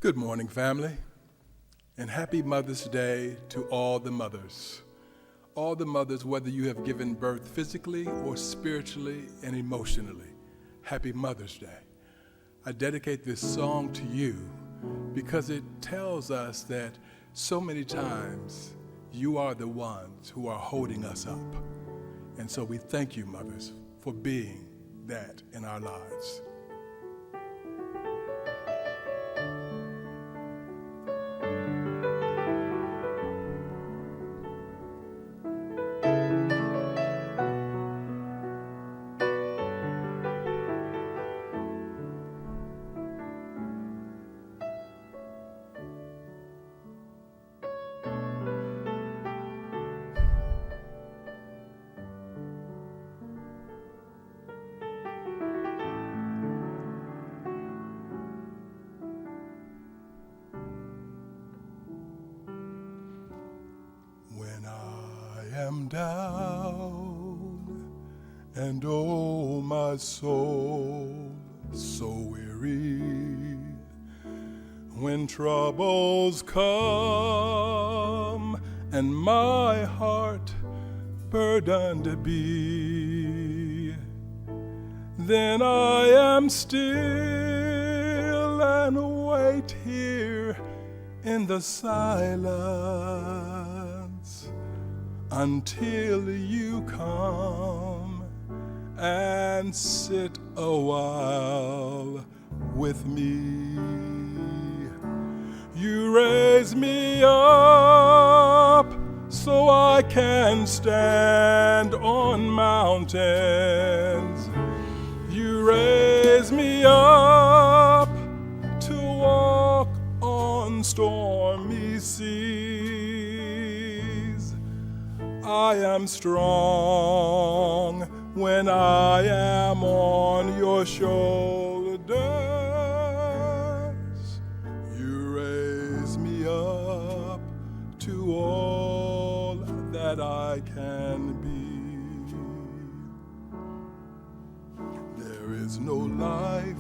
Good morning, family, and happy Mother's Day to all the mothers. All the mothers, whether you have given birth physically or spiritually and emotionally. Happy Mother's Day. I dedicate this song to you because it tells us that so many times you are the ones who are holding us up. And so we thank you, mothers, for being that in our lives. Am down, and oh, my soul so weary. When troubles come and my heart burdened be, then I am still and wait here in the silence until you come and sit a while with me. You raise me up so I can stand on mountains. You raise me up to walk on stormy seas. I am strong when I am on your shoulders. You raise me up to all that I can be. There is no life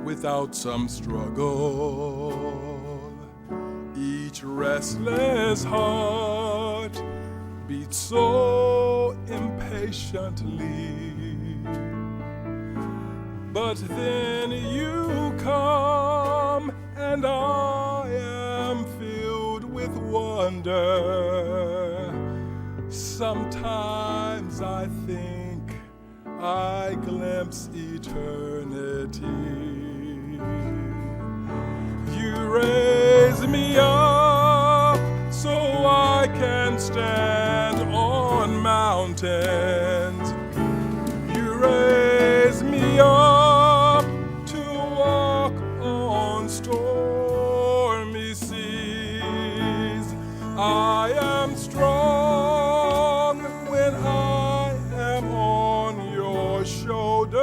without some struggle. Each restless heart beats so impatiently. But then you come and I am filled with wonder. Sometimes I think I glimpse eternity. You raise me up so I can stand on mountains. You raise me up to walk on stormy seas. I am strong when I am on your shoulders.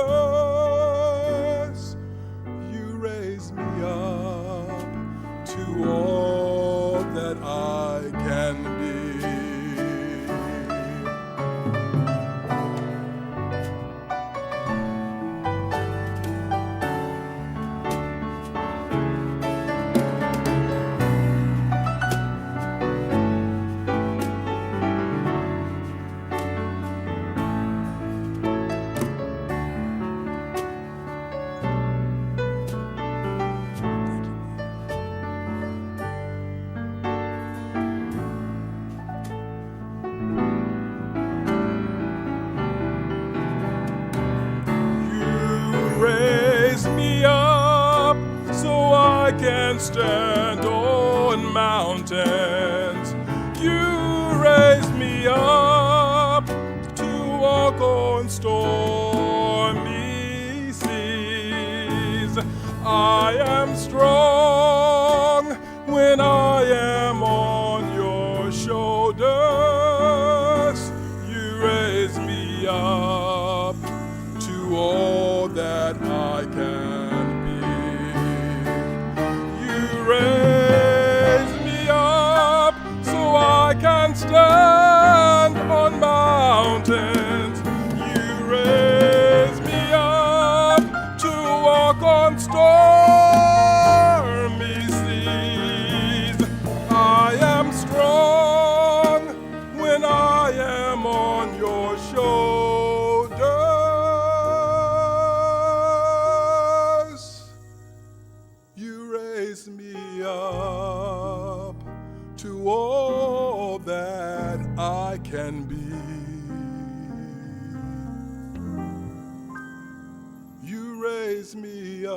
can stand on mountains. You raise me up to walk on stormy seas. I am strong when I am on your shoulders. You raise me up to all that I can be. You raise me up so I can stand on mountains. You raise me up to walk on stormy seas. I am strong when I am on your shoulders. You raise me up to all that I can be. You raise me up.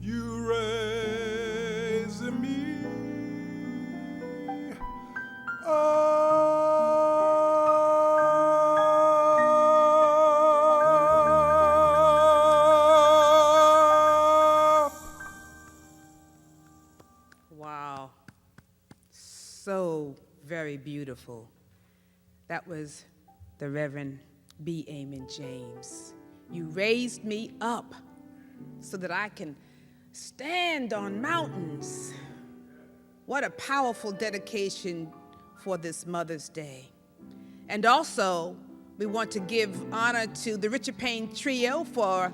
You raise me up. Wow. So very beautiful. That was the Reverend B. Amon James. You raised me up so that I can stand on mountains. What a powerful dedication for this Mother's Day. And also, we want to give honor to the Richard Payne Trio for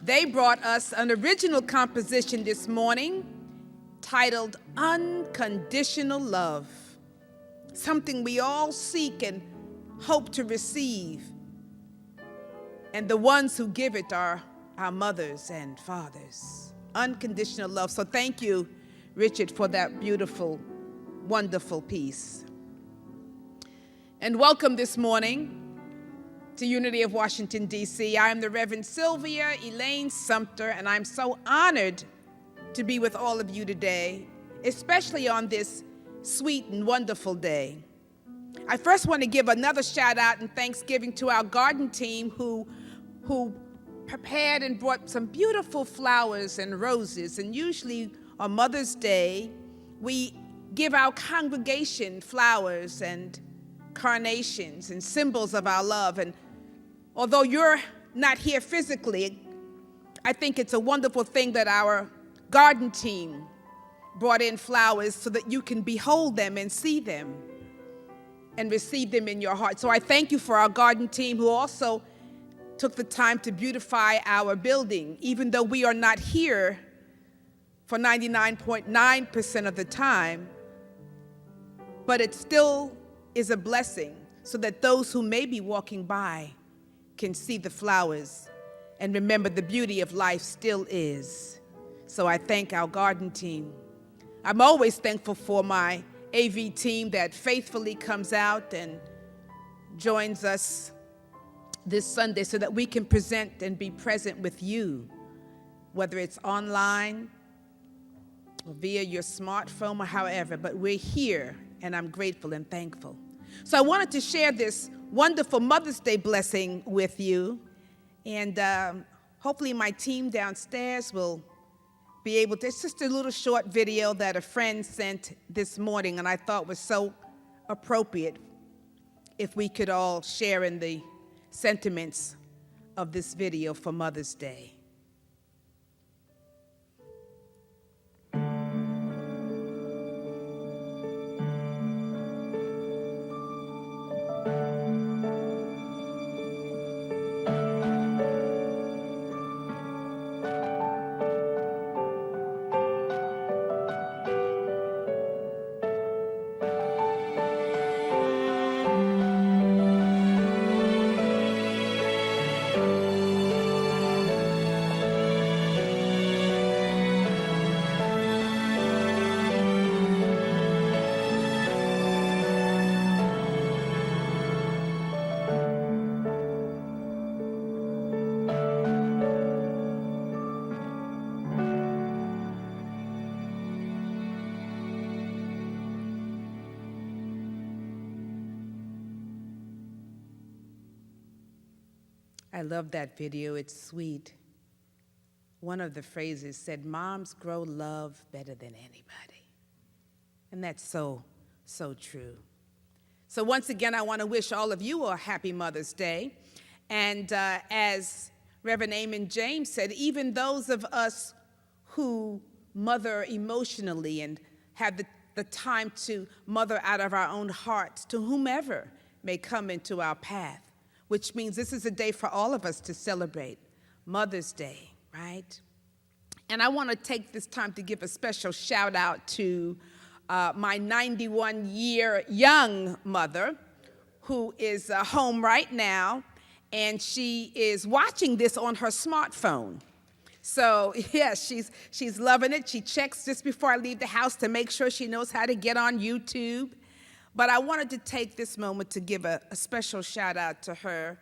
they brought us an original composition this morning titled Unconditional Love, something we all seek and hope to receive. And the ones who give it are our mothers and fathers. Unconditional love. So thank you, Richard, for that beautiful, wonderful piece. And welcome this morning to Unity of Washington, D.C. I am the Reverend Sylvia Elaine Sumter, and I'm so honored to be with all of you today, especially on this sweet and wonderful day. I first want to give another shout out and thanksgiving to our garden team who prepared and brought some beautiful flowers and roses. And usually on Mother's Day, we give our congregation flowers and carnations and symbols of our love. And although you're not here physically, I think it's a wonderful thing that our garden team brought in flowers so that you can behold them and see them and receive them in your heart. So I thank you for our garden team who also took the time to beautify our building, even though we are not here for 99.9% of the time, but it still is a blessing so that those who may be walking by can see the flowers and remember the beauty of life still is. So I thank our garden team. I'm always thankful for my AV team that faithfully comes out and joins us this Sunday so that we can present and be present with you, whether it's online or via your smartphone or however, but we're here and I'm grateful and thankful. So I wanted to share this wonderful Mother's Day blessing with you, and hopefully my team downstairs will be able to. It's just a little short video that a friend sent this morning and I thought was so appropriate if we could all share in the sentiments of this video for Mother's Day. I love that video. It's sweet. One of the phrases said, "Moms grow love better than anybody." And that's so, so true. So once again, I want to wish all of you a happy Mother's Day. And as Reverend Amon James said, even those of us who mother emotionally and have the time to mother out of our own hearts to whomever may come into our path, which means this is a day for all of us to celebrate Mother's Day, right? And I want to take this time to give a special shout out to my 91-year young mother who is home right now, and she is watching this on her smartphone. So yes, she's loving it. She checks just before I leave the house to make sure she knows how to get on YouTube. But I wanted to take this moment to give a special shout out to her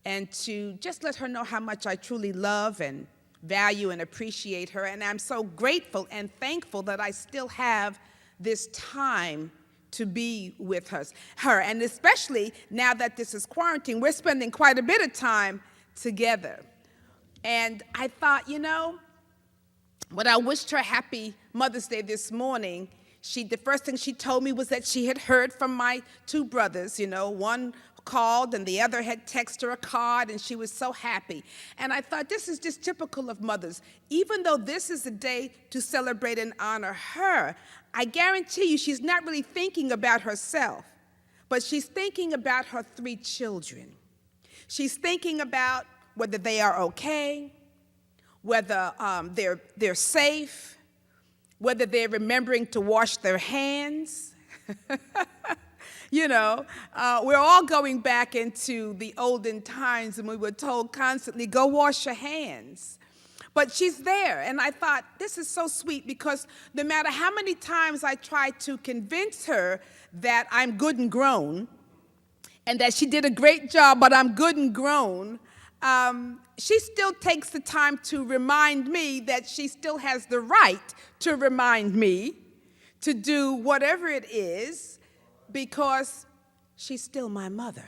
and to just let her know how much I truly love and value and appreciate her. And I'm so grateful and thankful that I still have this time to be with her. And especially now that this is quarantine, we're spending quite a bit of time together. And I thought, when I wished her happy Mother's Day this morning, the first thing she told me was that she had heard from my two brothers. One called and the other had texted her a card, and she was so happy. And I thought, this is just typical of mothers. Even though this is a day to celebrate and honor her, I guarantee you she's not really thinking about herself, but she's thinking about her 3 children. She's thinking about whether they are okay, whether they're safe, whether they're remembering to wash their hands. We're all going back into the olden times when we were told constantly, go wash your hands. But she's there, and I thought, this is so sweet, because no matter how many times I tried to convince her that I'm good and grown, and that she did a great job, but I'm good and grown, she still takes the time to remind me that she still has the right to remind me to do whatever it is, because she's still my mother.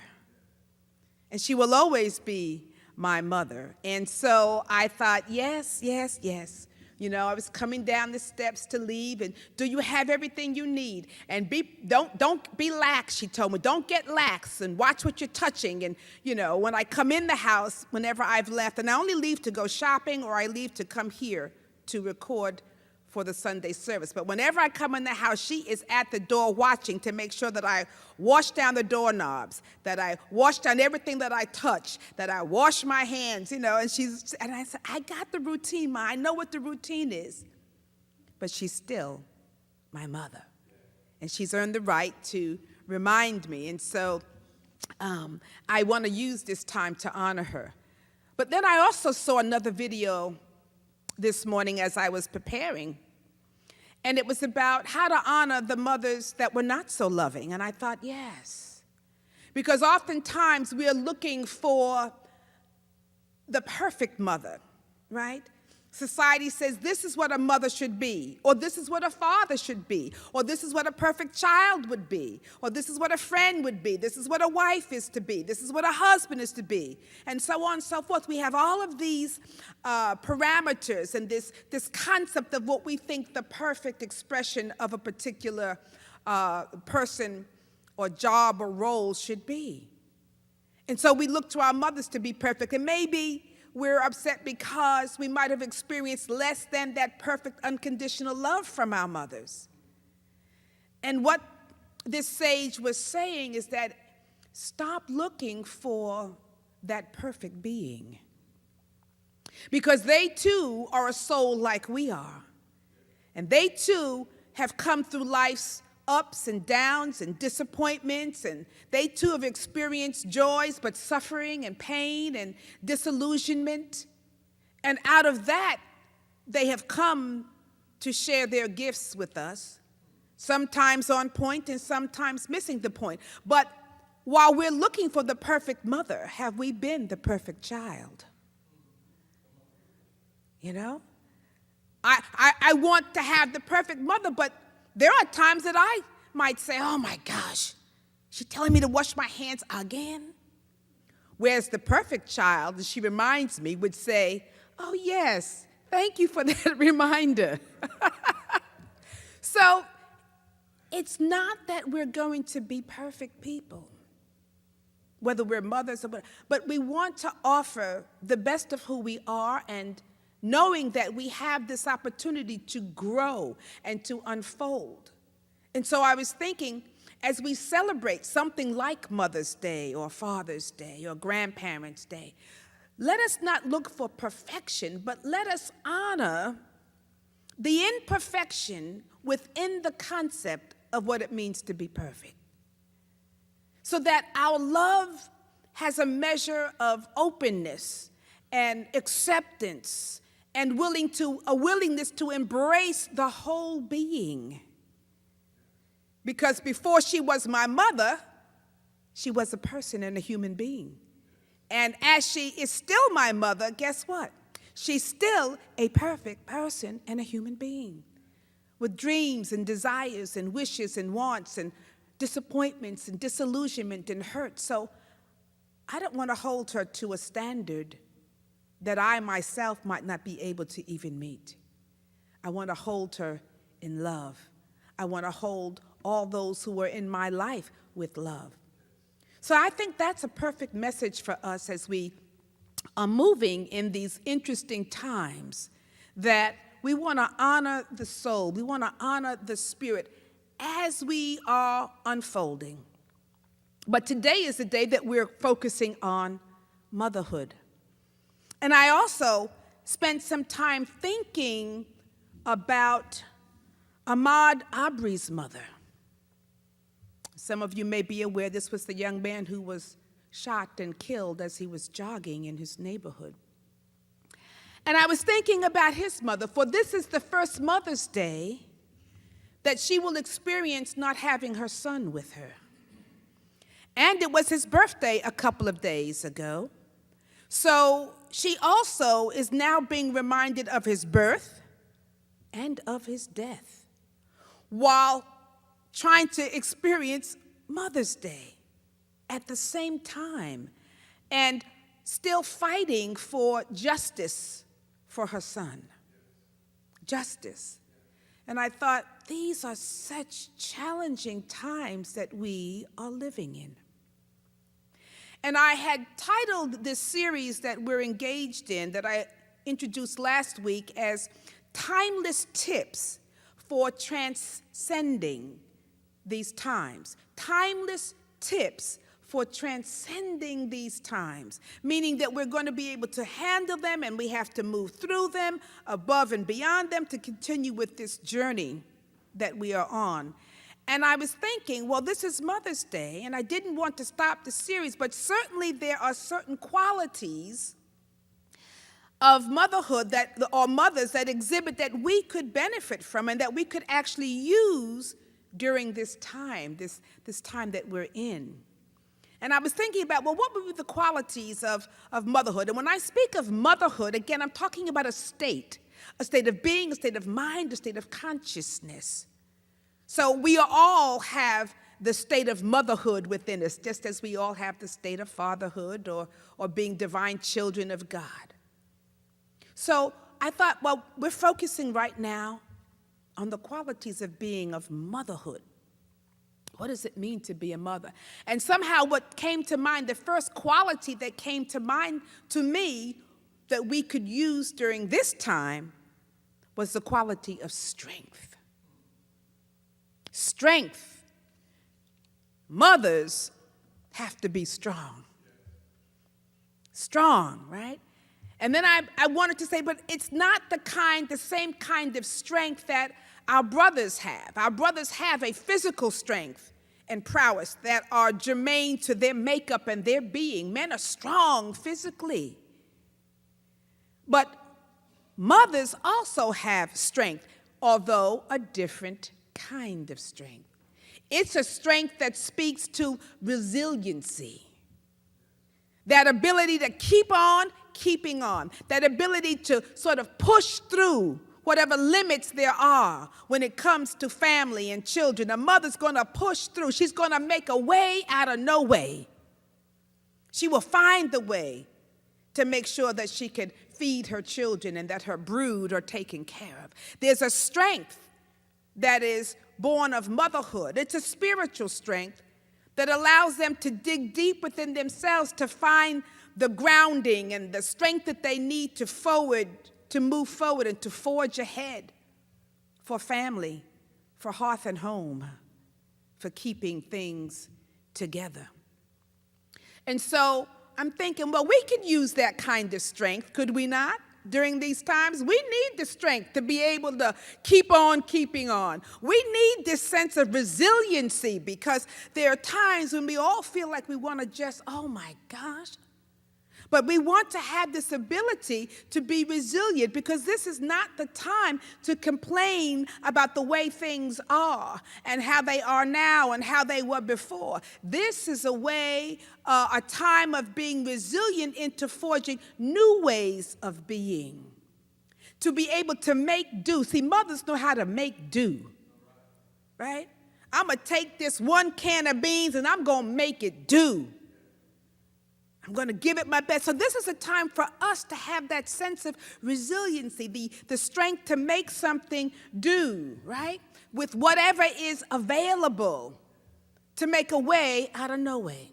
And she will always be my mother. And so I thought, yes. I was coming down the steps to leave, and do you have everything you need? And don't be lax, she told me. Don't get lax, and watch what you're touching. And, when I come in the house, whenever I've left, and I only leave to go shopping or I leave to come here to record for the Sunday service. But whenever I come in the house, she is at the door watching to make sure that I wash down the doorknobs, that I wash down everything that I touch, that I wash my hands, and I said, I got the routine, Ma. I know what the routine is. But she's still my mother. And she's earned the right to remind me. And so I want to use this time to honor her. But then I also saw another video this morning as I was preparing. And it was about how to honor the mothers that were not so loving. And I thought, yes. Because oftentimes we are looking for the perfect mother, right? Society says this is what a mother should be, or this is what a father should be, or this is what a perfect child would be, or this is what a friend would be, this is what a wife is to be, this is what a husband is to be, and so on and so forth. We have all of these parameters and this concept of what we think the perfect expression of a particular person or job or role should be. And so we look to our mothers to be perfect, and maybe we're upset because we might have experienced less than that perfect unconditional love from our mothers. And what this sage was saying is that stop looking for that perfect being, because they too are a soul like we are. And they too have come through life's ups and downs and disappointments, and they too have experienced joys, but suffering and pain and disillusionment. And out of that, they have come to share their gifts with us, sometimes on point and sometimes missing the point. But while we're looking for the perfect mother, have we been the perfect child? I want to have the perfect mother, but there are times that I might say, oh my gosh, she's telling me to wash my hands again? Whereas the perfect child, as she reminds me, would say, "Oh, yes, thank you for that reminder." So it's not that we're going to be perfect people, whether we're mothers or whatever, but we want to offer the best of who we are, and knowing that we have this opportunity to grow and to unfold. And so I was thinking, as we celebrate something like Mother's Day or Father's Day or Grandparents' Day, let us not look for perfection, but let us honor the imperfection within the concept of what it means to be perfect, so that our love has a measure of openness and acceptance and a willingness to embrace the whole being. Because before she was my mother, she was a person and a human being. And as she is still my mother, guess what? She's still a perfect person and a human being, with dreams and desires and wishes and wants and disappointments and disillusionment and hurt. So I don't want to hold her to a standard that I myself might not be able to even meet. I want to hold her in love. I want to hold all those who are in my life with love. So I think that's a perfect message for us as we are moving in these interesting times, that we want to honor the soul, we want to honor the spirit as we are unfolding. But today is the day that we're focusing on motherhood. And I also spent some time thinking about Ahmaud Arbery's mother. Some of you may be aware this was the young man who was shot and killed as he was jogging in his neighborhood. And I was thinking about his mother, for this is the first Mother's Day that she will experience not having her son with her. And it was his birthday a couple of days ago. So she also is now being reminded of his birth and of his death, while trying to experience Mother's Day at the same time, and still fighting for justice for her son. Justice. And I thought, these are such challenging times that we are living in. And I had titled this series that we're engaged in, that I introduced last week, as Timeless Tips for Transcending These Times. Timeless tips for transcending these times, meaning that we're going to be able to handle them, and we have to move through them, above and beyond them, to continue with this journey that we are on. And I was thinking, well, this is Mother's Day, and I didn't want to stop the series, but certainly there are certain qualities of motherhood or mothers that exhibit that we could benefit from and that we could actually use during this time, this time that we're in. And I was thinking about, well, what would be the qualities of motherhood? And when I speak of motherhood, again, I'm talking about a state of being, a state of mind, a state of consciousness. So we all have the state of motherhood within us, just as we all have the state of fatherhood or being divine children of God. So I thought, well, we're focusing right now on the qualities of being of motherhood. What does it mean to be a mother? And somehow what came to mind, the first quality that came to mind to me that we could use during this time was the quality of strength. Strength. Mothers have to be strong. Strong, right? And then I wanted to say, but it's not the same kind of strength that our brothers have. Our brothers have a physical strength and prowess that are germane to their makeup and their being. Men are strong physically. But mothers also have strength, although a different kind of strength. It's a strength that speaks to resiliency. That ability to keep on keeping on. That ability to sort of push through whatever limits there are when it comes to family and children. A mother's going to push through. She's going to make a way out of no way. She will find the way to make sure that she can feed her children and that her brood are taken care of. There's a strength that is born of motherhood. It's a spiritual strength that allows them to dig deep within themselves to find the grounding and the strength that they need to move forward and to forge ahead for family, for hearth and home, for keeping things together. And so I'm thinking, well, we could use that kind of strength, could we not? During these times, we need the strength to be able to keep on keeping on. We need this sense of resiliency because there are times when we all feel like we want to just, oh my gosh. But we want to have this ability to be resilient because this is not the time to complain about the way things are and how they are now and how they were before. This is a time of being resilient into forging new ways of being, to be able to make do. See, mothers know how to make do, right? I'm going to take this one can of beans and I'm going to make it do. I'm going to give it my best. So this is a time for us to have that sense of resiliency, the strength to make something do, right? With whatever is available, to make a way out of no way.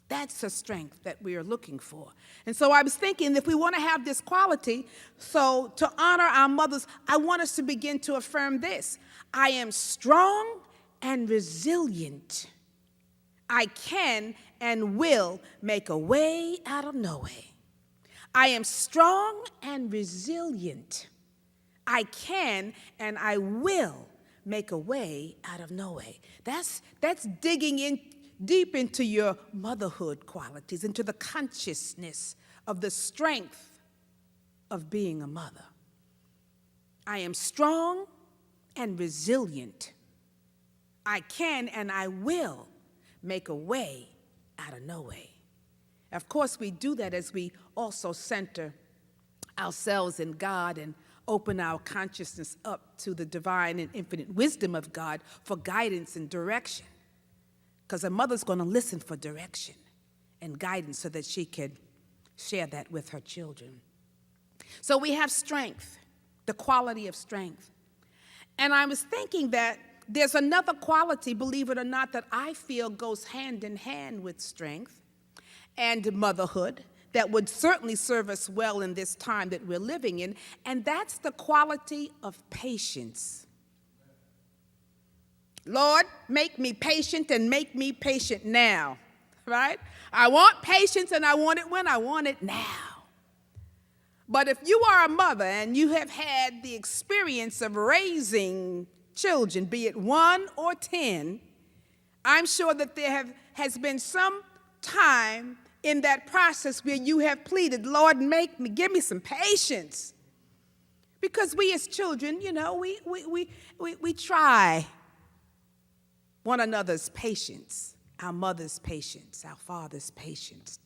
That's the strength that we are looking for. And so I was thinking, if we want to have this quality, so to honor our mothers, I want us to begin to affirm this. I am strong and resilient. I can and will make a way out of no way. I am strong and resilient. I can and I will make a way out of no way. That's digging in deep into your motherhood qualities, into the consciousness of the strength of being a mother. I am strong and resilient. I can and I will make a way out of no way. Of course, we do that as we also center ourselves in God and open our consciousness up to the divine and infinite wisdom of God for guidance and direction. Because a mother's going to listen for direction and guidance so that she can share that with her children. So we have strength, the quality of strength. And I was thinking that there's another quality, believe it or not, that I feel goes hand in hand with strength and motherhood that would certainly serve us well in this time that we're living in, and that's the quality of patience. Lord, make me patient and make me patient now, right? I want patience and I want it when I want it now. But if you are a mother and you have had the experience of raising children, be it 1 or 10, I'm sure that there has been some time in that process where you have pleaded, Lord, give me some patience. Because we as children, you know, we try one another's patience, our mother's patience, our father's patience.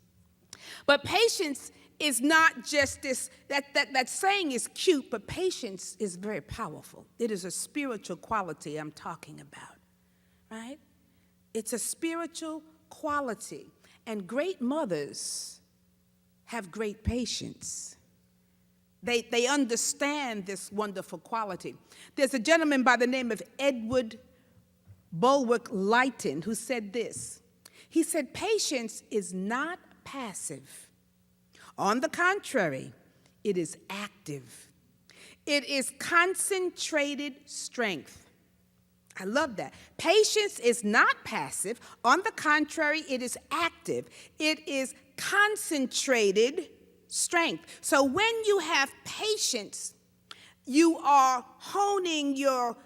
But patience is not just this, that saying is cute, but patience is very powerful. It is a spiritual quality I'm talking about, right? It's a spiritual quality. And great mothers have great patience. They understand this wonderful quality. There's a gentleman by the name of Edward Bulwark Lytton who said this. He said, patience is not passive. On the contrary, it is active. It is concentrated strength. I love that. Patience is not passive. On the contrary, it is active. It is concentrated strength. So when you have patience, you are honing your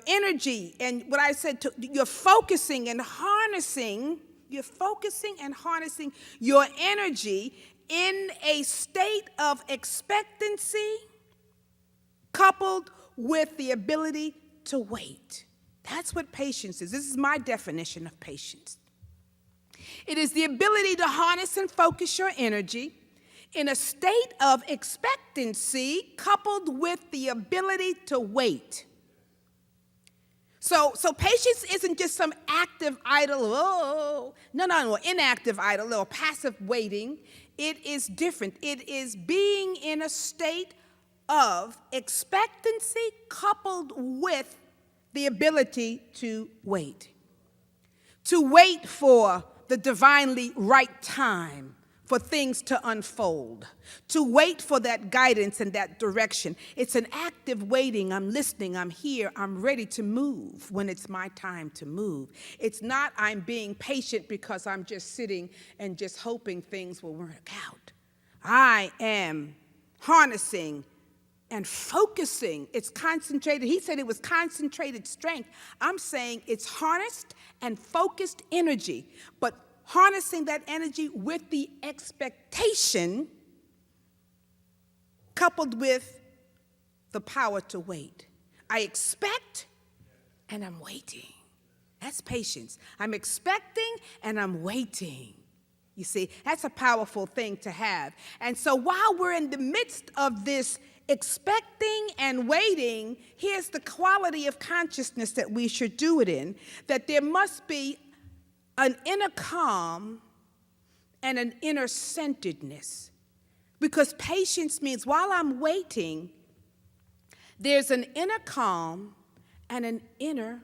energy, and what I said, you're focusing and harnessing your energy in a state of expectancy coupled with the ability to wait. That's what patience is. This is my definition of patience. It is the ability to harness and focus your energy in a state of expectancy coupled with the ability to wait. So patience isn't just some active idle, inactive idle or passive waiting. It is different. It is being in a state of expectancy coupled with the ability to wait. To wait for the divinely right time for things to unfold. To wait for that guidance and that direction. It's an active waiting. I'm listening. I'm here. I'm ready to move when it's my time to move. It's not I'm being patient because I'm just sitting and just hoping things will work out. I am harnessing and focusing. It's concentrated. He said it was concentrated strength. I'm saying it's harnessed and focused energy, but harnessing that energy with the expectation coupled with the power to wait. I expect and I'm waiting. That's patience. I'm expecting and I'm waiting. You see, that's a powerful thing to have. And so while we're in the midst of this expecting and waiting, here's the quality of consciousness that we should do it in, that there must be an inner calm and an inner centeredness. Because patience means while I'm waiting, there's an inner calm and an inner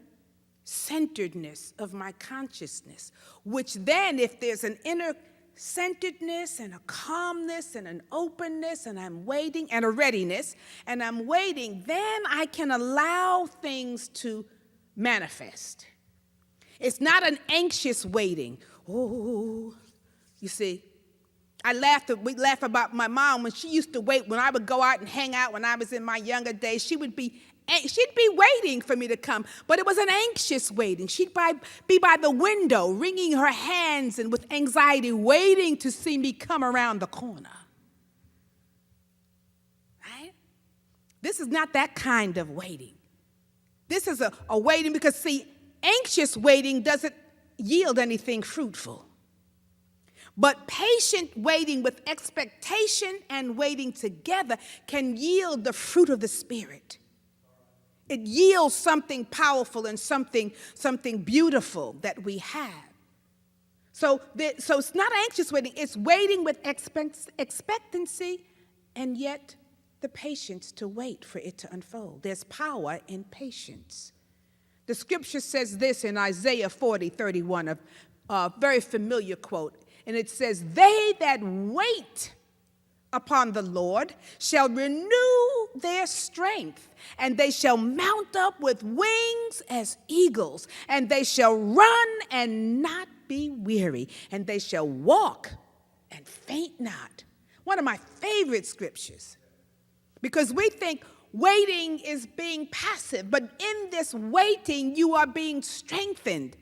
centeredness of my consciousness, which then if there's an inner centeredness and a calmness and an openness and I'm waiting and a readiness and I'm waiting, then I can allow things to manifest. It's not an anxious waiting. Oh, you see, we laugh about my mom when she used to wait. When I would go out and hang out when I was in my younger days, she'd be waiting for me to come, but it was an anxious waiting. She'd be by the window, wringing her hands and with anxiety, waiting to see me come around the corner. Right? This is not that kind of waiting. This is a waiting because, see, anxious waiting doesn't yield anything fruitful. But patient waiting with expectation and waiting together can yield the fruit of the Spirit. It yields something powerful and something beautiful that we have. So it's not anxious waiting. It's waiting with expectancy and yet the patience to wait for it to unfold. There's power in patience. The scripture says this in Isaiah 40:31, a very familiar quote. And it says, "They that wait upon the Lord shall renew their strength, and they shall mount up with wings as eagles, and they shall run and not be weary, and they shall walk and faint not." One of my favorite scriptures, because we think waiting is being passive, but in this waiting, you are being strengthened.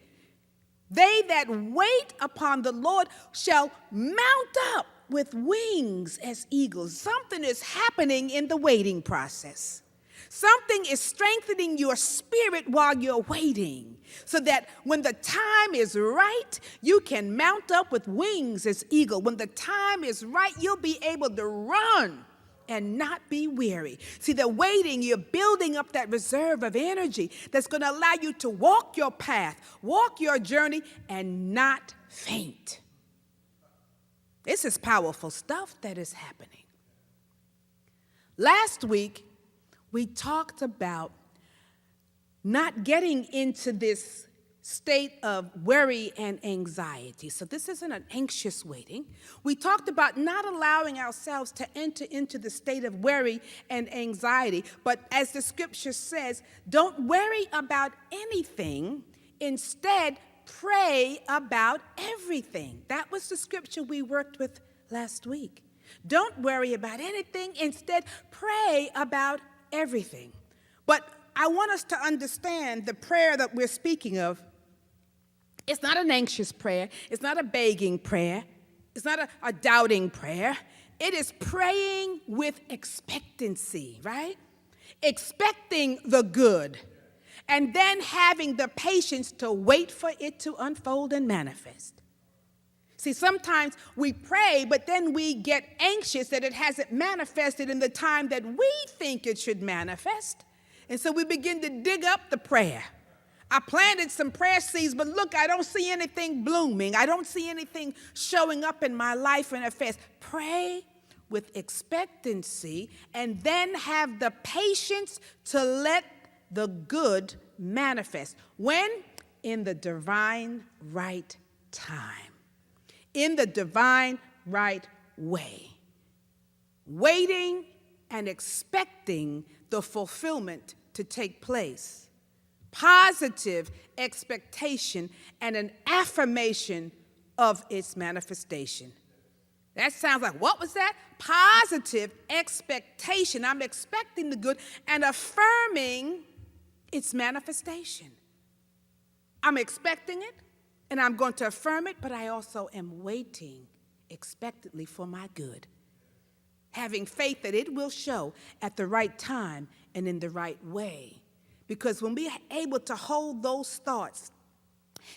They that wait upon the Lord shall mount up with wings as eagles. Something is happening in the waiting process. Something is strengthening your spirit while you're waiting, so that when the time is right, you can mount up with wings as eagle. When the time is right, you'll be able to run and not be weary. See, the waiting, you're building up that reserve of energy that's going to allow you to walk your path, walk your journey, and not faint. This is powerful stuff that is happening. Last week, we talked about not getting into this state of worry and anxiety. So this isn't an anxious waiting. We talked about not allowing ourselves to enter into the state of worry and anxiety. But as the scripture says, don't worry about anything. Instead, pray about everything. That was the scripture we worked with last week. Don't worry about anything. Instead, pray about everything. But I want us to understand the prayer that we're speaking of. It's not an anxious prayer. It's not a begging prayer. It's not a doubting prayer. It is praying with expectancy, right? Expecting the good. And then having the patience to wait for it to unfold and manifest. See, sometimes we pray, but then we get anxious that it hasn't manifested in the time that we think it should manifest. And so we begin to dig up the prayer. I planted some prayer seeds, but look, I don't see anything blooming. I don't see anything showing up in my life and affairs. Pray with expectancy and then have the patience to let the good manifest. When? In the divine right time. In the divine right way. Waiting and expecting the fulfillment to take place. Positive expectation and an affirmation of its manifestation. That sounds like, what was that? Positive expectation. I'm expecting the good and affirming its manifestation. I'm expecting it and I'm going to affirm it, but I also am waiting expectantly for my good. Having faith that it will show at the right time and in the right way. Because when we are able to hold those thoughts,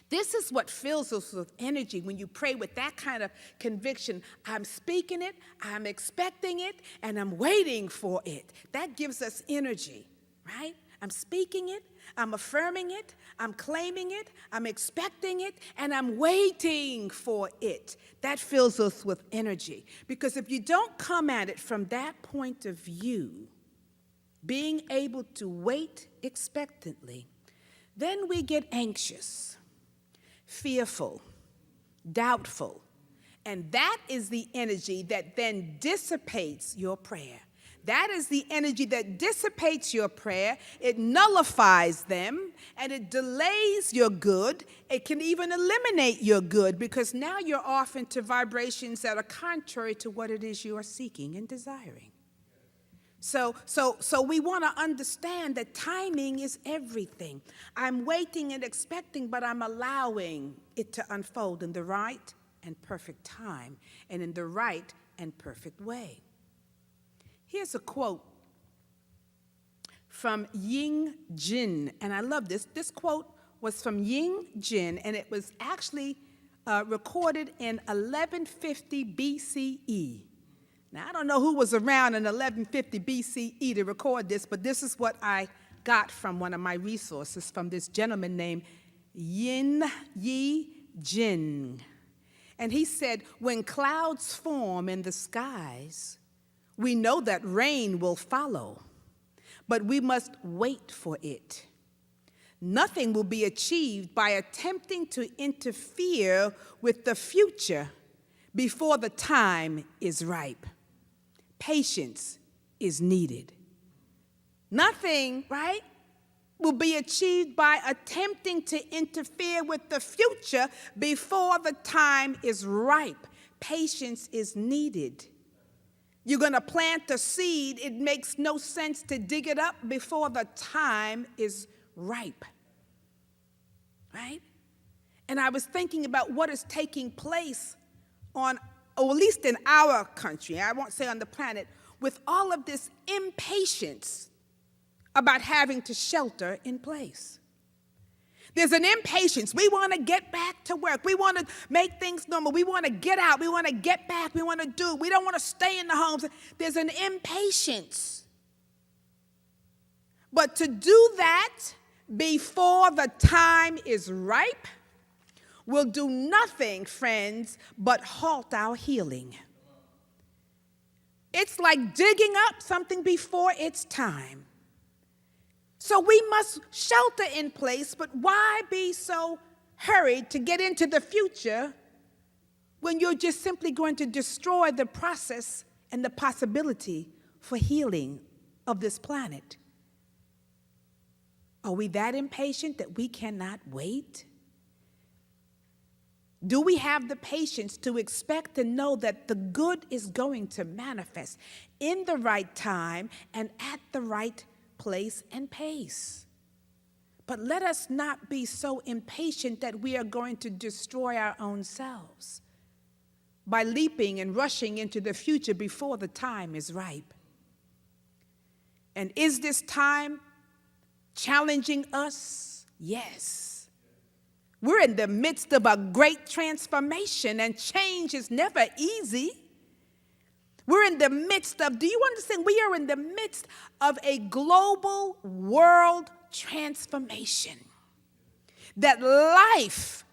this is what fills us with energy when you pray with that kind of conviction. I'm speaking it, I'm expecting it, and I'm waiting for it. That gives us energy, right? I'm speaking it, I'm affirming it, I'm claiming it, I'm expecting it, and I'm waiting for it. That fills us with energy. Because if you don't come at it from that point of view, being able to wait expectantly, then we get anxious, fearful, doubtful, and that is the energy that then dissipates your prayer. That is the energy that dissipates your prayer. It nullifies them, and it delays your good. It can even eliminate your good, because now you're off into vibrations that are contrary to what it is you are seeking and desiring. So we want to understand that timing is everything. I'm waiting and expecting, but I'm allowing it to unfold in the right and perfect time and in the right and perfect way. Here's a quote from Ying Jin, and I love this. This quote was from Ying Jin, and it was actually recorded in 1150 BCE. Now, I don't know who was around in 1150 BCE to record this, but this is what I got from one of my resources from this gentleman named Yin Yi Jin. And he said, when clouds form in the skies, we know that rain will follow, but we must wait for it. Nothing will be achieved by attempting to interfere with the future before the time is ripe. Patience is needed. Nothing, right, will be achieved by attempting to interfere with the future before the time is ripe. Patience is needed. You're going to plant a seed. It makes no sense to dig it up before the time is ripe, right? And I was thinking about what is taking place on, or at least in our country, I won't say on the planet, with all of this impatience about having to shelter in place. There's an impatience. We want to get back to work. We want to make things normal. We want to get out. We want to get back. We want to do it. We don't want to stay in the homes. There's an impatience. But to do that before the time is ripe will do nothing, friends, but halt our healing. It's like digging up something before its time. So we must shelter in place, but why be so hurried to get into the future when you're just simply going to destroy the process and the possibility for healing of this planet? Are we that impatient that we cannot wait? Do we have the patience to expect and know that the good is going to manifest in the right time and at the right place and pace? But let us not be so impatient that we are going to destroy our own selves by leaping and rushing into the future before the time is ripe. And is this time challenging us? Yes. We're in the midst of a great transformation, and change is never easy. We're in the midst of, do you understand? We are in the midst of a global world transformation. that life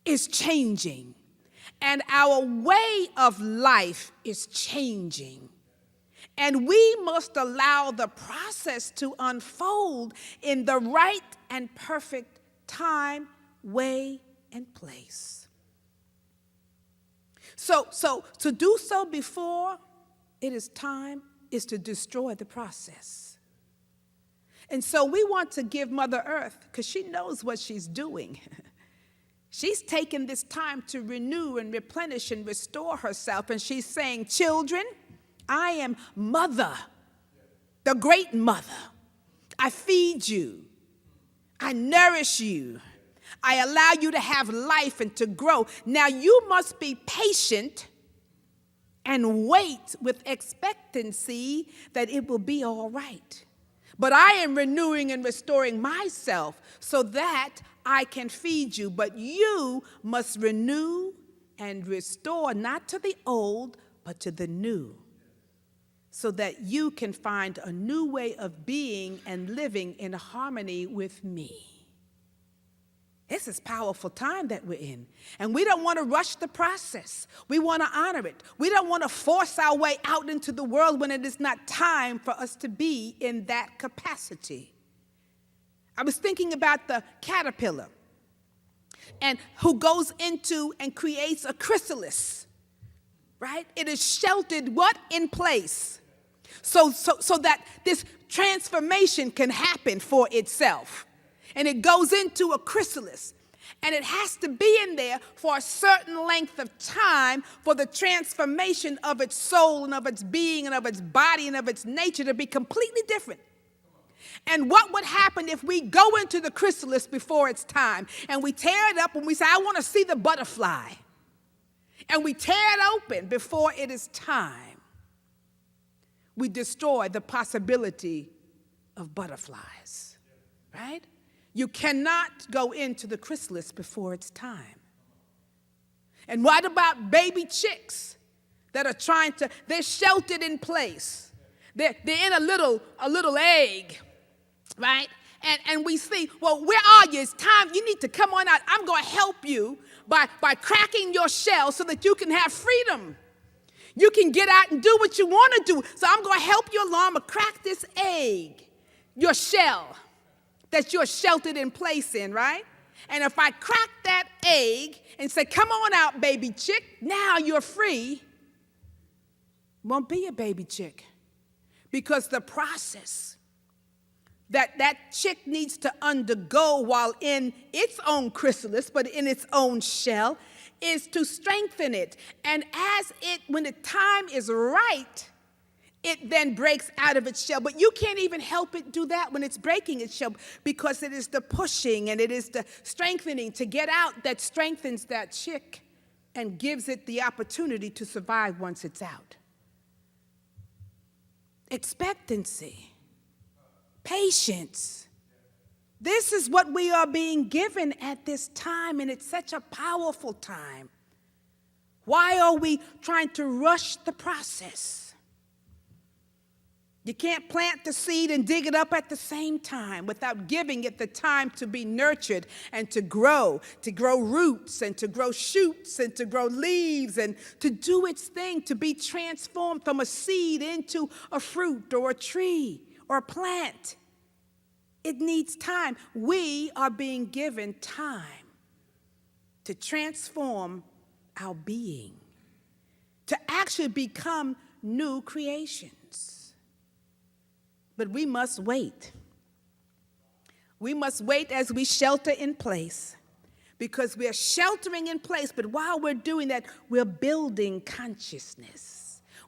is changing and our way of life is changing. And we must allow the process to unfold in the right and perfect time, way, and place. So to do so before it is time is to destroy the process. And so we want to give Mother Earth, because she knows what she's doing. She's taken this time to renew and replenish and restore herself. And she's saying, children, I am Mother, the great Mother. I feed you. I nourish you. I allow you to have life and to grow. Now you must be patient and wait with expectancy that it will be all right. But I am renewing and restoring myself so that I can feed you. But you must renew and restore, not to the old, but to the new, so that you can find a new way of being and living in harmony with me. This is a powerful time that we're in. And we don't want to rush the process. We want to honor it. We don't want to force our way out into the world when it is not time for us to be in that capacity. I was thinking about the caterpillar and who goes into and creates a chrysalis, right? It is sheltered what? In place. So that this transformation can happen for itself. And it goes into a chrysalis. And it has to be in there for a certain length of time for the transformation of its soul and of its being and of its body and of its nature to be completely different. And what would happen if we go into the chrysalis before it's time and we tear it up and we say, I want to see the butterfly. And we tear it open before it is time. We destroy the possibility of butterflies, right? You cannot go into the chrysalis before it's time. And what about baby chicks that are they're sheltered in place. They're in a little egg, right? And we see, well, where are you? It's time. You need to come on out. I'm going to help you by cracking your shell so that you can have freedom. You can get out and do what you want to do. So I'm going to help you along, but crack this egg, your shell that you're sheltered in place in, right? And if I crack that egg and say, come on out, baby chick, now you're free, won't be a baby chick. Because the process that chick needs to undergo while in its own chrysalis, but in its own shell, is to strengthen it. And when the time is right, it then breaks out of its shell. But you can't even help it do that when it's breaking its shell, because it is the pushing and it is the strengthening to get out that strengthens that chick and gives it the opportunity to survive once it's out. Expectancy, patience. This is what we are being given at this time, and it's such a powerful time. Why are we trying to rush the process? You can't plant the seed and dig it up at the same time without giving it the time to be nurtured and to grow roots and to grow shoots and to grow leaves and to do its thing, to be transformed from a seed into a fruit or a tree or a plant. It needs time. We are being given time to transform our being, to actually become new creations. But we must wait. We must wait as we shelter in place, because we are sheltering in place, but while we're doing that, we're building consciousness.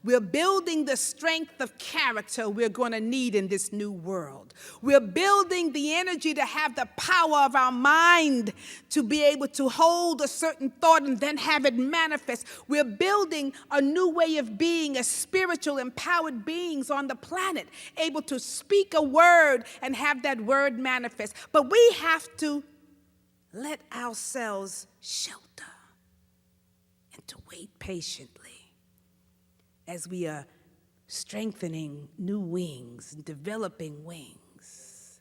We're building the strength of character we're going to need in this new world. We're building the energy to have the power of our mind to be able to hold a certain thought and then have it manifest. We're building a new way of being as spiritual, empowered beings on the planet, able to speak a word and have that word manifest. But we have to let ourselves shelter and to wait patiently as we are strengthening new wings and developing wings.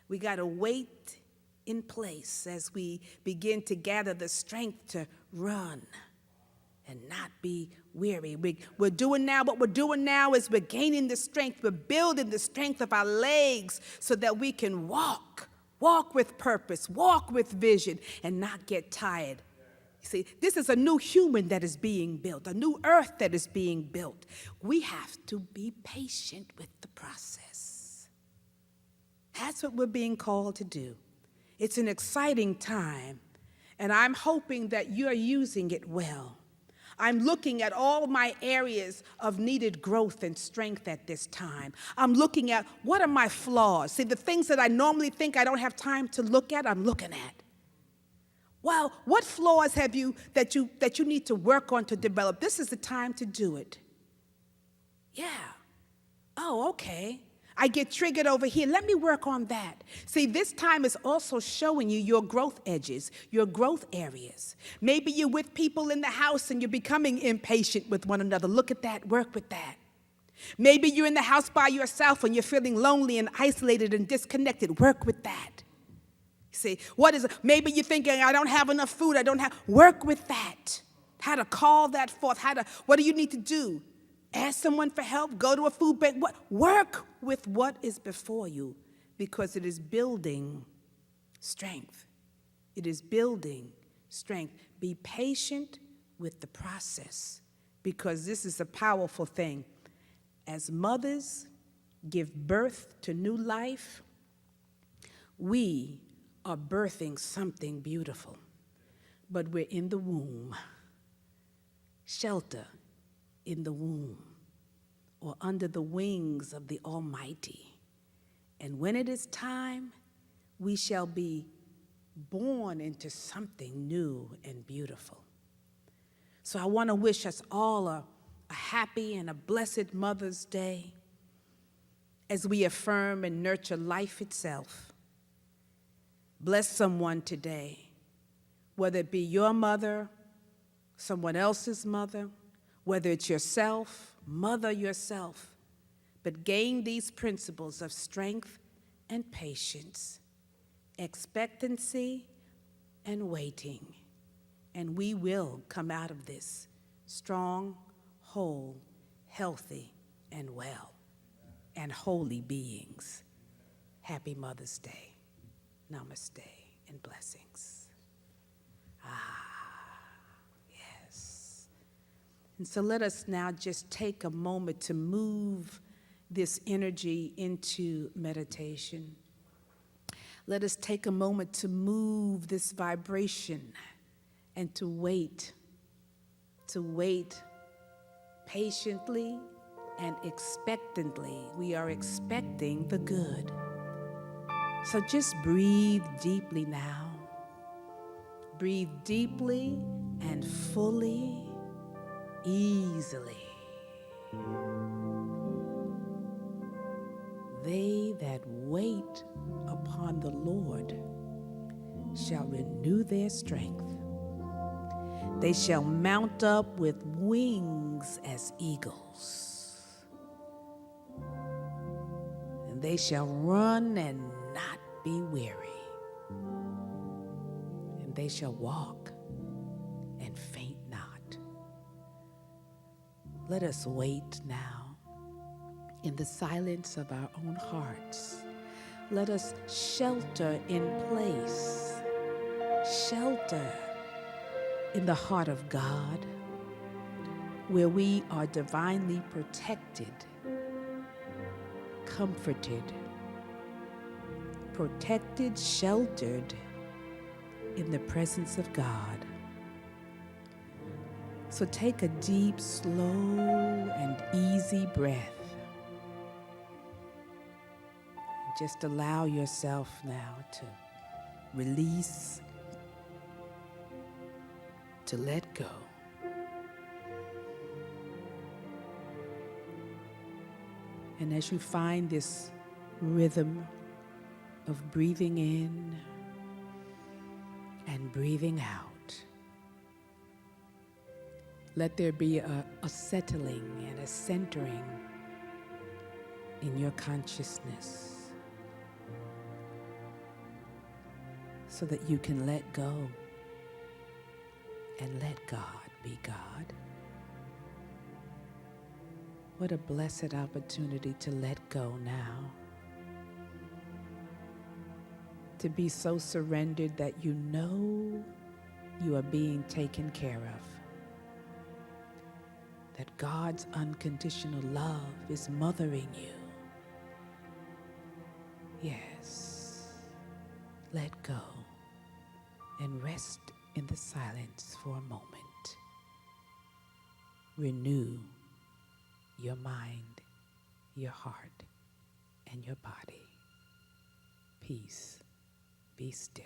We got to wait in place as we begin to gather the strength to run and not be weary. We're doing now, what we're doing now is we're gaining the strength. We're building the strength of our legs so that we can walk with purpose, walk with vision, and not get tired. See, this is a new human that is being built, a new earth that is being built. We have to be patient with the process. That's what we're being called to do. It's an exciting time, and I'm hoping that you're using it well. I'm looking at all my areas of needed growth and strength at this time. I'm looking at what are my flaws. See, the things that I normally think I don't have time to look at, I'm looking at. Well, what flaws have you that you need to work on to develop? This is the time to do it. Yeah. Oh, okay. I get triggered over here. Let me work on that. See, this time is also showing you your growth edges, your growth areas. Maybe you're with people in the house and you're becoming impatient with one another. Look at that. Work with that. Maybe you're in the house by yourself and you're feeling lonely and isolated and disconnected. Work with that. See, maybe you're thinking, I don't have enough food, work with that. How to call that forth, what do you need to do? Ask someone for help, go to a food bank, work with what is before you, because it is building strength. It is building strength. Be patient with the process, because this is a powerful thing. As mothers give birth to new life, we are birthing something beautiful, but we're in the womb. Shelter in the womb or under the wings of the Almighty. And when it is time, we shall be born into something new and beautiful. So I want to wish us all a happy and a blessed Mother's Day as we affirm and nurture life itself. Bless someone today, whether it be your mother, someone else's mother, whether it's yourself, mother yourself, but gain these principles of strength and patience, expectancy and waiting, and we will come out of this strong, whole, healthy, and well, and holy beings. Happy Mother's Day. Namaste and blessings. Yes. And so let us now just take a moment to move this energy into meditation. Let us take a moment to move this vibration and to wait patiently and expectantly. We are expecting the good. So just breathe deeply now. Breathe deeply and fully, easily. They that wait upon the Lord shall renew their strength. They shall mount up with wings as eagles. And they shall run and not be weary. And they shall walk and faint not. Let us wait now in the silence of our own hearts. Let us shelter in place, shelter in the heart of God, where we are divinely protected, comforted, sheltered in the presence of God. So take a deep, slow, and easy breath. Just allow yourself now to release, to let go. And as you find this rhythm of breathing in and breathing out, let there be a settling and a centering in your consciousness. so that you can let go and let God be God. What a blessed opportunity to let go now. To be so surrendered that you know you are being taken care of. That God's unconditional love is mothering you. Yes. Let go and rest in the silence for a moment. Renew your mind, your heart, and your body. Peace. Be still.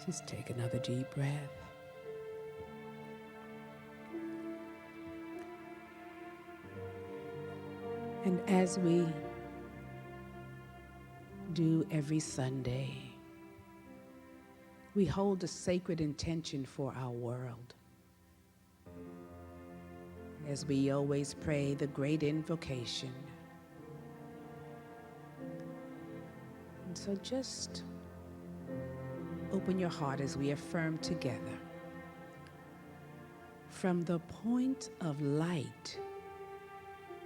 Just take another deep breath. And as we do every Sunday, we hold a sacred intention for our world. As we always pray the great invocation. And so just open your heart as we affirm together. From the point of light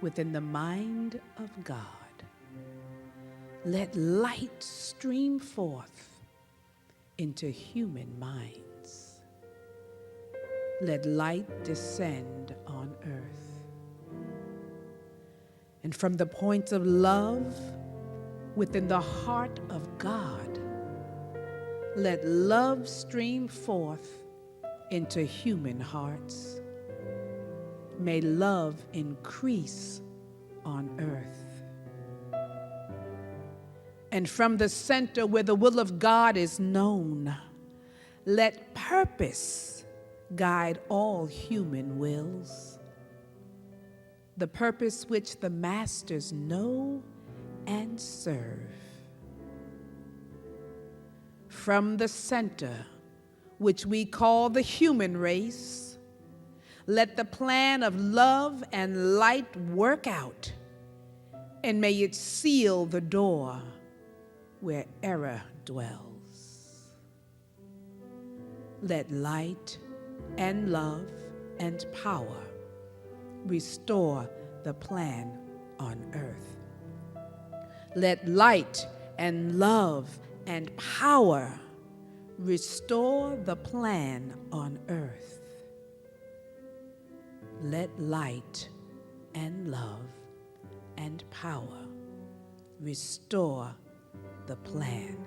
within the mind of God, let light stream forth into human minds. Let light descend on earth. And from the point of love within the heart of God, let love stream forth into human hearts. May love increase on earth. And from the center where the will of God is known, let purpose guide all human wills. The purpose which the masters know and serve. From the center, which we call the human race, let the plan of love and light work out, and may it seal the door where error dwells. Let light and love and power restore the plan on earth. Let light and love and power restore the plan on earth. Let light and love and power restore the plan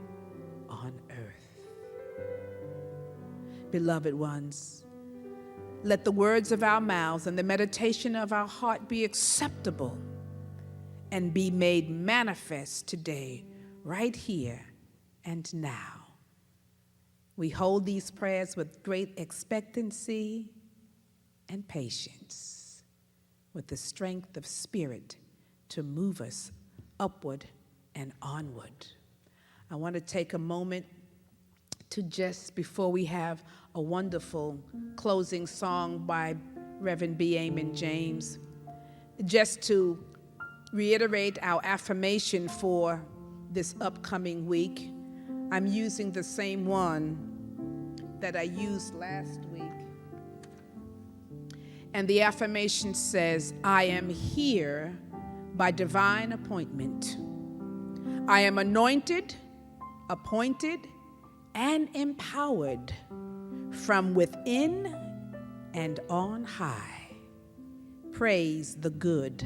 on earth. Beloved ones, let the words of our mouths and the meditation of our heart be acceptable and be made manifest today, right here and now. We hold these prayers with great expectancy and patience, with the strength of spirit to move us upward and onward. I want to take a moment to just, before we have a wonderful closing song by Reverend B. Amon James, just to reiterate our affirmation for this upcoming week. I'm using the same one that I used last week. And the affirmation says, I am here by divine appointment. I am anointed, appointed, and empowered from within and on high. Praise the good.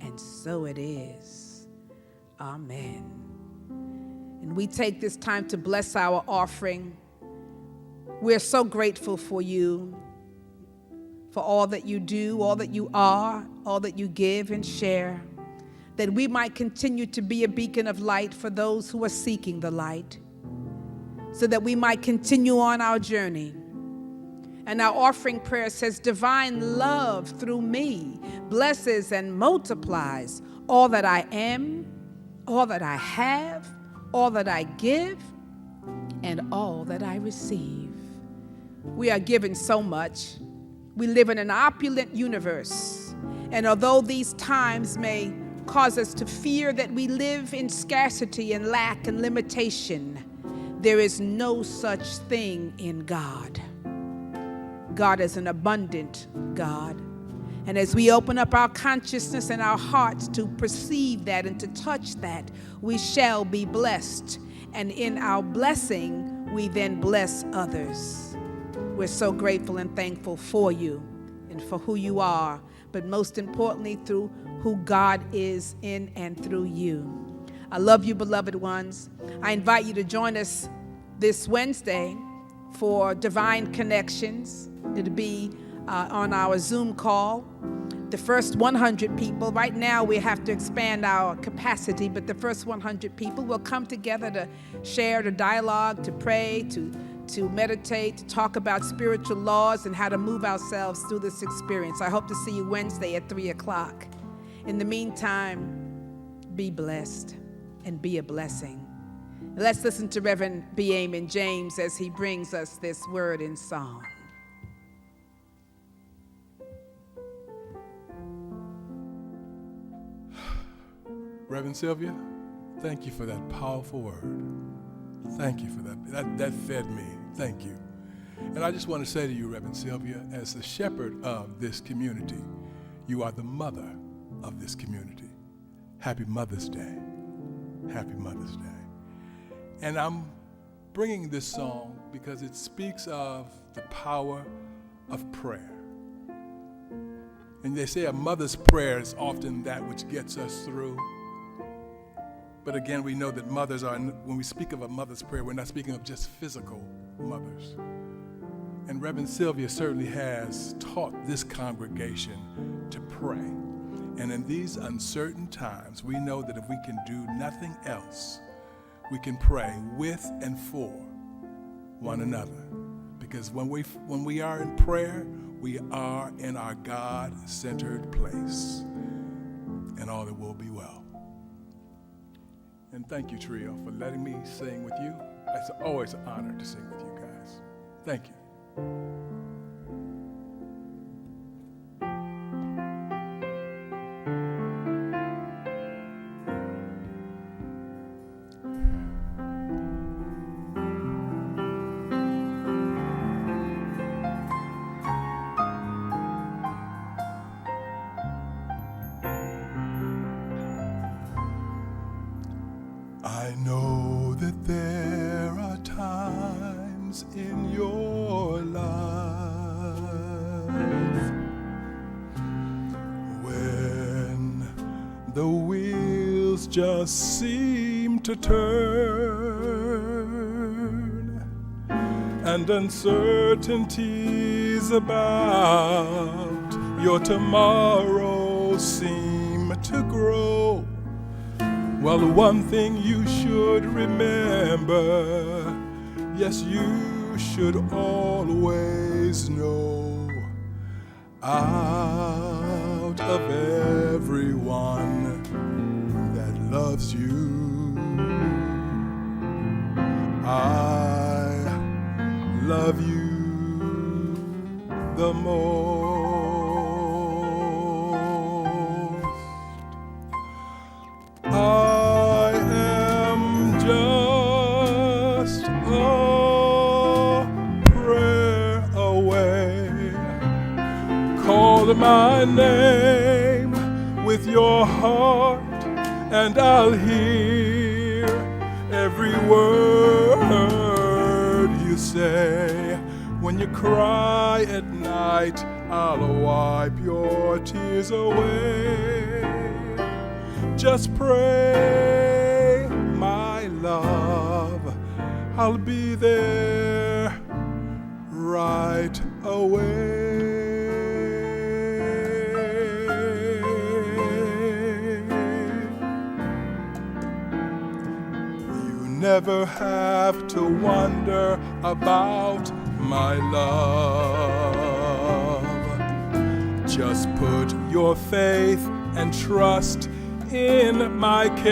And so it is. Amen. And we take this time to bless our offering. We're so grateful for you, for all that you do, all that you are, all that you give and share, that we might continue to be a beacon of light for those who are seeking the light. so that we might continue on our journey. And our offering prayer says, divine love through me blesses and multiplies all that I am, all that I have, all that I give, and all that I receive. We are given so much. We live in an opulent universe. And although these times may cause us to fear that we live in scarcity and lack and limitation, there is no such thing in God. God is an abundant God. And as we open up our consciousness and our hearts to perceive that and to touch that, we shall be blessed. And in our blessing, we then bless others. We're so grateful and thankful for you and for who you are, but most importantly, through who God is in and through you. I love you, beloved ones. I invite you to join us this Wednesday for Divine Connections. It'll be on our Zoom call. The first 100 people, right now we have to expand our capacity, but the first 100 people will come together to share, to dialogue, to pray, to meditate, to talk about spiritual laws and how to move ourselves through this experience. I hope to see you Wednesday at 3 o'clock. In the meantime, be blessed and be a blessing. Let's listen to Reverend B. Amon James as he brings us this word in song. Reverend Sylvia, thank you for that powerful word. Thank you for that. That fed me. Thank you. And I just want to say to you, Reverend Sylvia, as the shepherd of this community, you are the mother of this community. Happy Mother's Day. Happy Mother's Day. And I'm bringing this song because it speaks of the power of prayer. And they say a mother's prayer is often that which gets us through. But again, we know that mothers are, when we speak of a mother's prayer, we're not speaking of just physical mothers. And Reverend Sylvia certainly has taught this congregation to pray. And in these uncertain times, we know that if we can do nothing else, we can pray with and for one another. Because when we are in prayer, we are in our God-centered place. And all that will be well. And thank you, Trio, for letting me sing with you. It's always an honor to sing with you guys. Thank you. I know that there are times in your life when the wheels just seem to turn and uncertainties about your tomorrow seem to grow. Well, one thing you should remember, yes, you should always know, out of everyone that loves you, I love you the most. I am just a prayer away. Call my name with your heart, and I'll hear every word you say. When you cry at night, I'll wipe your tears away. Just pray, my love, I'll be there right away. You never have to wonder about my love. Just put your faith and trust in my care.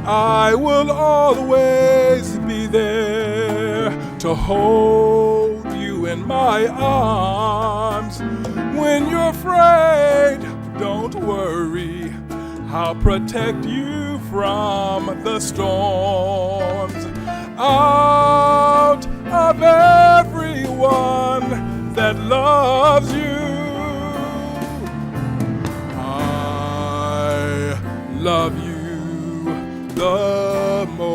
I will always be there to hold you in my arms. When you're afraid, don't worry, I'll protect you from the storms. Out of everyone that loves you, I love you the most.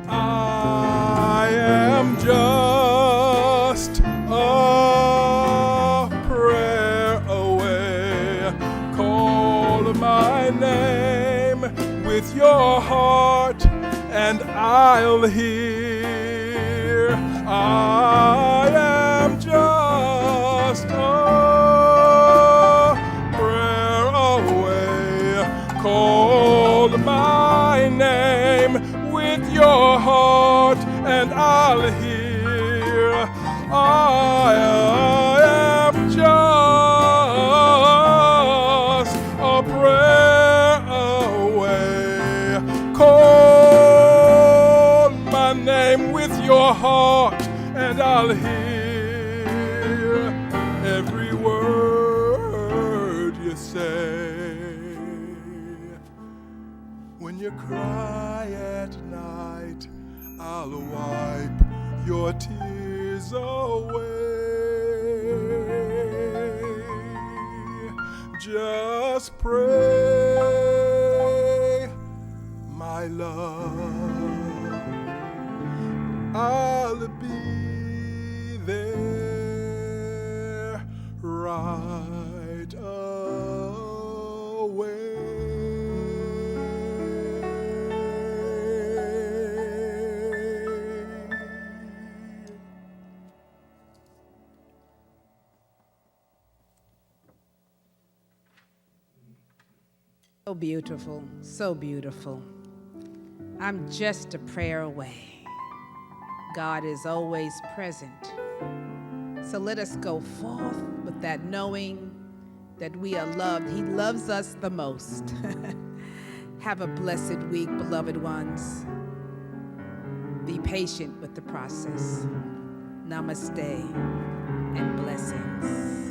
I am just a prayer away. Call my name with your heart and I'll hear. I am just a prayer away. Call my name with your heart and I'll hear. I am just a prayer away. Call my name with your heart and I'll hear every word you say. When you cry at night, I'll wipe your tears away. Just pray, my love, I'll be there right away. So beautiful, so beautiful. I'm just a prayer away. God is always present. So let us go forth with that knowing that we are loved. He loves us the most. Have a blessed week, beloved ones. Be patient with the process. Namaste and blessings.